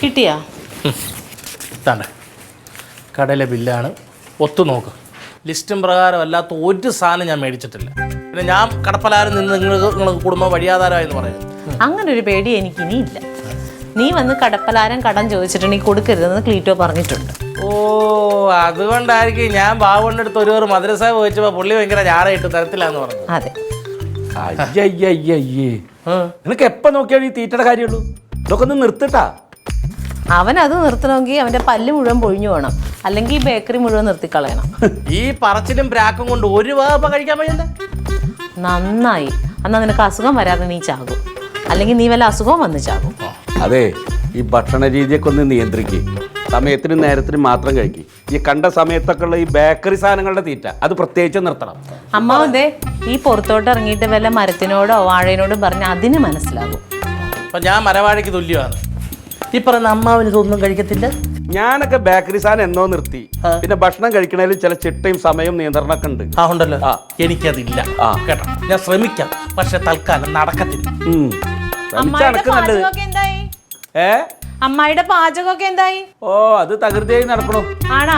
കിട്ടിയാ? ഇതാണ്ട് കടയിലെ ബില്ലാണ്, ഒത്തു നോക്ക്. ലിസ്റ്റും പ്രകാരം അല്ലാത്ത ഒരു സാധനം ഞാൻ മേടിച്ചിട്ടില്ല. പിന്നെ ഞാൻ കടപ്പലാരം നിന്ന് നിങ്ങൾക്ക് കുടുംബം വഴിയാധാരമായി എന്ന് പറയുന്നത്. അങ്ങനെ ഒരു പേടി എനിക്കിനിയില്ല. നീ വന്ന് കടപ്പലാരം കടം ചോദിച്ചിട്ടുണ്ടെങ്കിൽ കൊടുക്കരുതെന്ന് ക്ലീറ്റോ പറഞ്ഞിട്ടുണ്ട്. ഓ, അതുകൊണ്ടായിരിക്കും ഞാൻ ബാബുവിൻ്റെ അടുത്ത് ഒരു മദ്രസ ചോദിച്ചപ്പോൾ പുള്ളി ഭയങ്കര ഞാറയിട്ട് തരത്തില്ലാന്ന് പറഞ്ഞു. അതെ. അയ്യയ്യയ്യേ, നിനക്ക് എപ്പോൾ നോക്കിയാൽ ഈ തീറ്റയുടെ കാര്യമുള്ളൂ. ഇതൊക്കെ ഒന്ന് നിർത്തിട്ടാ. അവനത് നിർത്തണമെങ്കിൽ അവൻ്റെ പല്ല് മുഴുവൻ പൊഴിഞ്ഞു വേണം, അല്ലെങ്കിൽ ഈ ബേക്കറി മുഴുവൻ നിർത്തിക്കളയണം. ഈ പറച്ചിലും പ്രാക്കും കൊണ്ട് ഒരു വേപ്പ കഴിക്കാൻ പറ്റില്ല. നന്നായി. എന്നാൽ നിനക്ക് അസുഖം വരാതെ നീ ചാകും, അല്ലെങ്കിൽ നീ വല്ല അസുഖവും വന്ന് ചാകും. അതെ, ഈ ഭക്ഷണ രീതിയൊക്കെ ഒന്ന് നിയന്ത്രിക്കുക. സമയത്തിനും നേരത്തിനും മാത്രം കഴിക്കും. ഈ കണ്ട സമയത്തൊക്കെ ഉള്ള ഈ ബേക്കറി സാധനങ്ങളുടെ തീറ്റ അത് പ്രത്യേകിച്ച് നിർത്തണം. അമ്മാവന്തേ ഈ പുറത്തോട്ട് ഇറങ്ങിയിട്ട് വല്ല മരത്തിനോടോ വാഴയോടോ പറഞ്ഞാൽ അതിന് മനസ്സിലാകും. അപ്പം ഞാൻ മരവാഴയ്ക്ക് തുല്യമാണ്. ഈ പറയുന്ന അമ്മാവിന് ഇതൊന്നും കഴിക്കത്തില്ല. ഞാനൊക്കെ ബേക്കറി സാധനം എന്നോ നിർത്തി. പിന്നെ ഭക്ഷണം കഴിക്കണേലും ചില ചിട്ടയും സമയവും നിയന്ത്രണമൊക്കെ ഉണ്ട്. ആ ഉണ്ടല്ലോ. എനിക്കതില്ല കേട്ടോ. ഞാൻ ശ്രമിക്കാം, പക്ഷെ തൽക്കാലം നടക്കത്തില്ല. അമ്മായിയുടെ പാചകമൊക്കെ എന്തായി? ഓ, അത് തകൃതിയായി നടക്കണോ? ആണാ?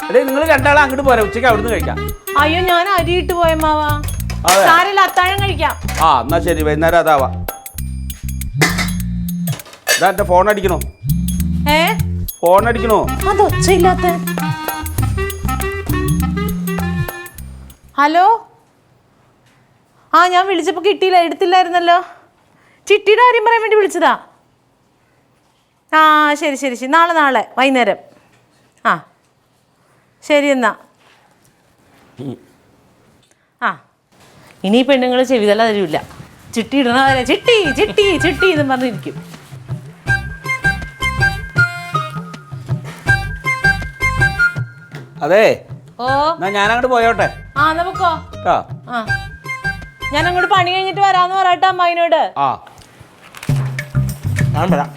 അല്ലെ നിങ്ങൾ രണ്ടാളും അങ്ങോട്ട് പോരാ, ഉച്ചയ്ക്ക് അവിടുന്ന് കഴിക്കാം. അയ്യോ, ഞാൻ അരിയിട്ട് പോയമ്മാവാ. സാരില്ല, അത്താഴം കഴിക്കാം. ആ എന്നാ ശരി, വൈകുന്നേരം അതാവാ. ഇതാ എന്റെ ഫോൺ അടിക്കണോ? ഫോൺ അടിക്കണോ? അത് ഒച്ചയില്ലാത്ത. ഹലോ. ആ, ഞാൻ വിളിച്ചപ്പോൾ കിട്ടിയില്ല, എടുത്തില്ലായിരുന്നല്ലോ. ചിട്ടിയുടെ കാര്യം പറയാൻ വേണ്ടി വിളിച്ചതാ. ആ ശരി ശരി ശരി, നാളെ വൈകുന്നേരം. ആ ശരി എന്നാ. ആ, ഇനി പെണ്ണുങ്ങൾ ചെവിതല തരില്ല. ചിട്ടി ഇടണ വരെ ചിട്ടി ചിട്ടി ചിട്ടി എന്ന് പറഞ്ഞിരിക്കും. അതെ. ഓ, ഞാനങ്ങോട്ട് പോയോട്ടെ. ആ നമുക്കോ. ആ, ഞാൻ അങ്ങോട്ട് പണി കഴിഞ്ഞിട്ട് വരാന്ന് പറയട്ടെ അമ്മായിനോട്. ആ, ഞാൻ വരാം.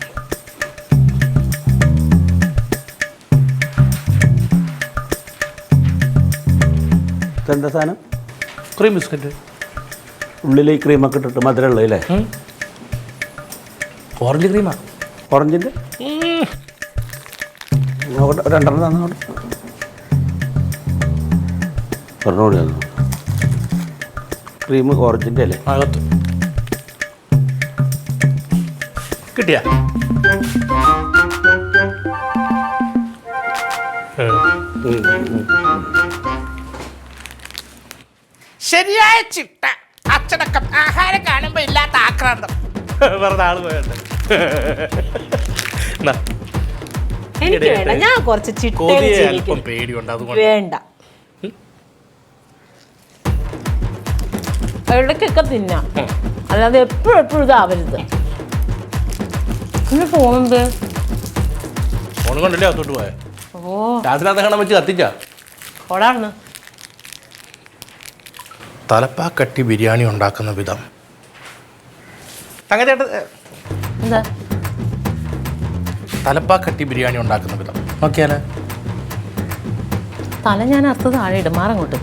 എന്താ സാധനം? Cream biscuit. ഉള്ളിൽ ഈ ക്രീമൊക്കെ ഇട്ടിട്ട് മധുരമുള്ളതല്ലേ? ഓറഞ്ച് ക്രീമാ. ഓറഞ്ചിൻ്റെ നോക്കട്ടെ, രണ്ടെണ്ണം തന്നോട്ടെ. പറഞ്ഞോളൂ. ക്രീം ഓറഞ്ചിൻ്റെ അല്ലേ? അകത്ത് കിട്ടിയ ശരിയായ ചിട്ട, അച്ചടക്കം, ആഹാരം കാണുമ്പോ ഇല്ലാത്ത ആക്രാന്തം. വെറുതെ ആള് പോയത്. എനിക്ക് വേണ്ട, ഞാൻ കുറച്ച് ചിട്ട പേടിയുണ്ട്, അതുകൊണ്ട് വേണ്ട. ഇടയ്ക്കൊക്കെ തിന്നാം, അല്ലാതെ എപ്പോഴും ഇതാവരുത്. ഇന്ന് പോകുന്നത് ഫോൺ കൊണ്ടല്ലേ അകത്തോട്ട് പോയെ? ഓ, രാത്രി കാണാൻ വെച്ച് കത്തിച്ച ഓടാണ്. തലപ്പാക്കട്ടി ബിരിയാണി ഉണ്ടാക്കുന്ന വിധം. എന്താ തലപ്പാക്കട്ടി ബിരിയാണി ഉണ്ടാക്കുന്ന വിധം നോക്കിയാലേ? തല ഞാൻ അർത്ഥ താഴെ ഇടും, മാറങ്ങോട്ട്.